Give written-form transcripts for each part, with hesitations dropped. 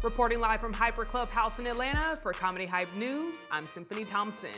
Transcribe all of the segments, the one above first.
Reporting live from Hyper Clubhouse in Atlanta for Comedy Hype News, I'm Symphony Thompson.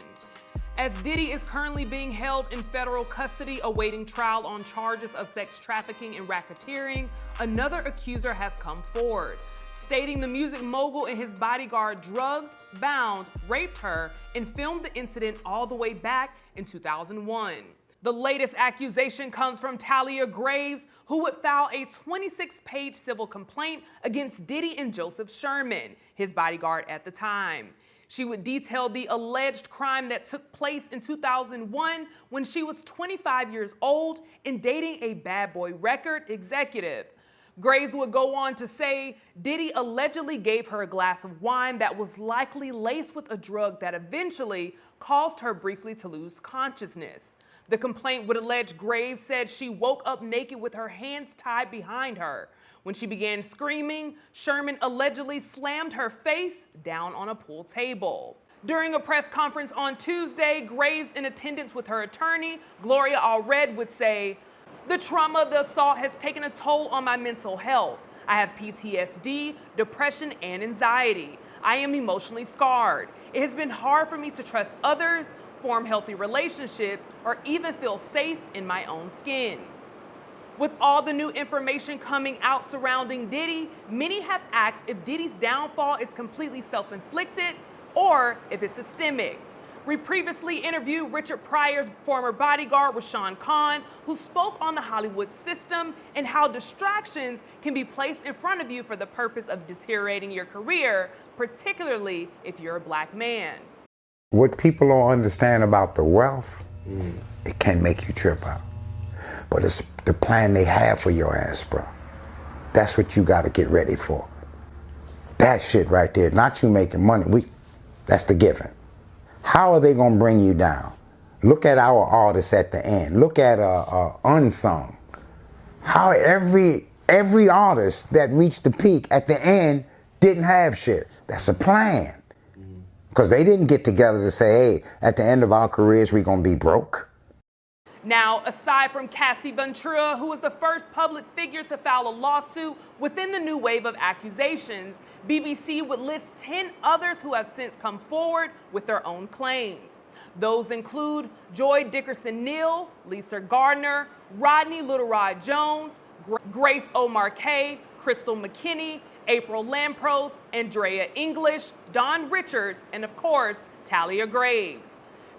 As Diddy is currently being held in federal custody awaiting trial on charges of sex trafficking and racketeering, another accuser has come forward, stating the music mogul and his bodyguard drugged, bound, raped her, and filmed the incident all the way back in 2001. The latest accusation comes from Talia Graves, who would file a 26-page civil complaint against Diddy and Joseph Sherman, his bodyguard at the time. She would detail the alleged crime that took place in 2001 when she was 25 years old and dating a Bad Boy record executive. Graves would go on to say Diddy allegedly gave her a glass of wine that was likely laced with a drug that eventually caused her briefly to lose consciousness. The complaint would allege Graves said she woke up naked with her hands tied behind her. When she began screaming, Sherman allegedly slammed her face down on a pool table. During a press conference on Tuesday, Graves, in attendance with her attorney, Gloria Allred, would say, "The trauma of the assault has taken a toll on my mental health. I have PTSD, depression, and anxiety. I am emotionally scarred. It has been hard for me to trust others, form healthy relationships, or even feel safe in my own skin." With all the new information coming out surrounding Diddy, many have asked if Diddy's downfall is completely self-inflicted or if it's systemic. We previously interviewed Richard Pryor's former bodyguard, Rashawn Khan, who spoke on the Hollywood system and how distractions can be placed in front of you for the purpose of deteriorating your career, particularly if you're a black man. What people don't understand about the wealth, it can make you trip out. But it's the plan they have for your ass, bro. That's what you got to get ready for. That shit right there, not you making money. That's the given. How are they going to bring you down? Look at our artists at the end. Look at Unsung. How every artist that reached the peak at the end didn't have shit. That's a plan. Because they didn't get together to say, hey, at the end of our careers, we're going to be broke. Now, aside from Cassie Ventura, who was the first public figure to file a lawsuit within the new wave of accusations, BBC would list 10 others who have since come forward with their own claims. Those include Joy Dickerson-Neal, Lisa Gardner, Rodney Little Rod Jones, Grace O'Marcaigh, Crystal McKinney, April Lampros, Andrea English, Don Richards, and of course, Talia Graves.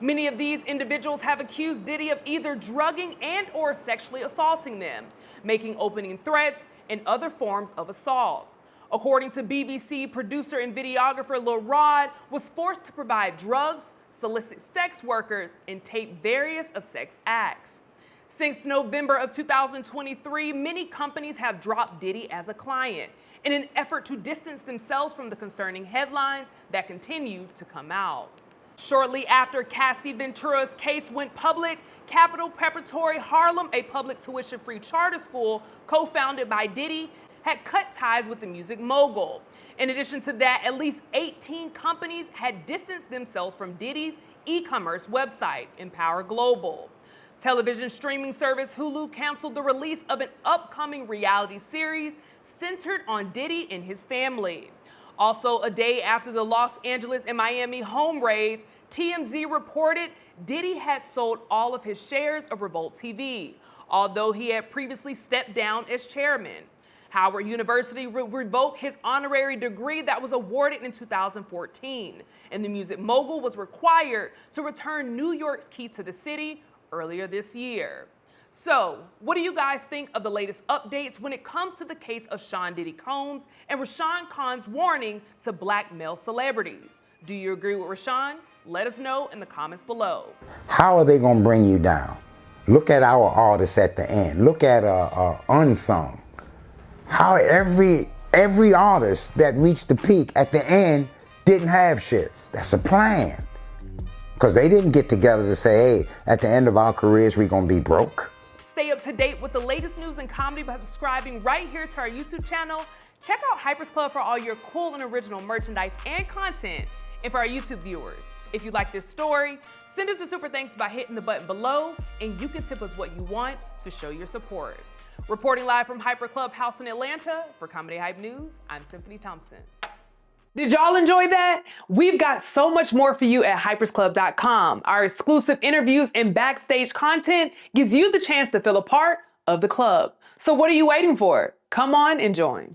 Many of these individuals have accused Diddy of either drugging and or sexually assaulting them, making opening threats and other forms of assault. According to BBC, producer and videographer Lil Rod was forced to provide drugs, solicit sex workers, and tape various of sex acts. Since November of 2023, many companies have dropped Diddy as a client in an effort to distance themselves from the concerning headlines that continue to come out. Shortly after Cassie Ventura's case went public, Capital Preparatory Harlem, a public tuition-free charter school co-founded by Diddy, had cut ties with the music mogul. In addition to that, at least 18 companies had distanced themselves from Diddy's e-commerce website, Empower Global. Television streaming service Hulu canceled the release of an upcoming reality series centered on Diddy and his family. Also, a day after the Los Angeles and Miami home raids, TMZ reported Diddy had sold all of his shares of Revolt TV, although he had previously stepped down as chairman. Howard University revoked his honorary degree that was awarded in 2014, and the music mogul was required to return New York's key to the city earlier this year. So, what do you guys think of the latest updates when it comes to the case of Sean Diddy Combs and Rashawn Khan's warning to black male celebrities? Do you agree with Rashawn? Let us know in the comments below. How are they going to bring you down? Look at our artists at the end. Look at Unsung. How every artist that reached the peak at the end didn't have shit. That's a plan. Because they didn't get together to say, hey, at the end of our careers, we're going to be broke. Stay up to date with the latest news and comedy by subscribing right here to our YouTube channel. Check out Hypers Club for all your cool and original merchandise and content. And for our YouTube viewers, if you like this story, send us a super thanks by hitting the button below, and you can tip us what you want to show your support. Reporting live from Hyper Clubhouse in Atlanta for Comedy Hype News, I'm Symphony Thompson. Did y'all enjoy that? We've got so much more for you at hypersclub.com. Our exclusive interviews and backstage content gives you the chance to feel a part of the club. So what are you waiting for? Come on and join.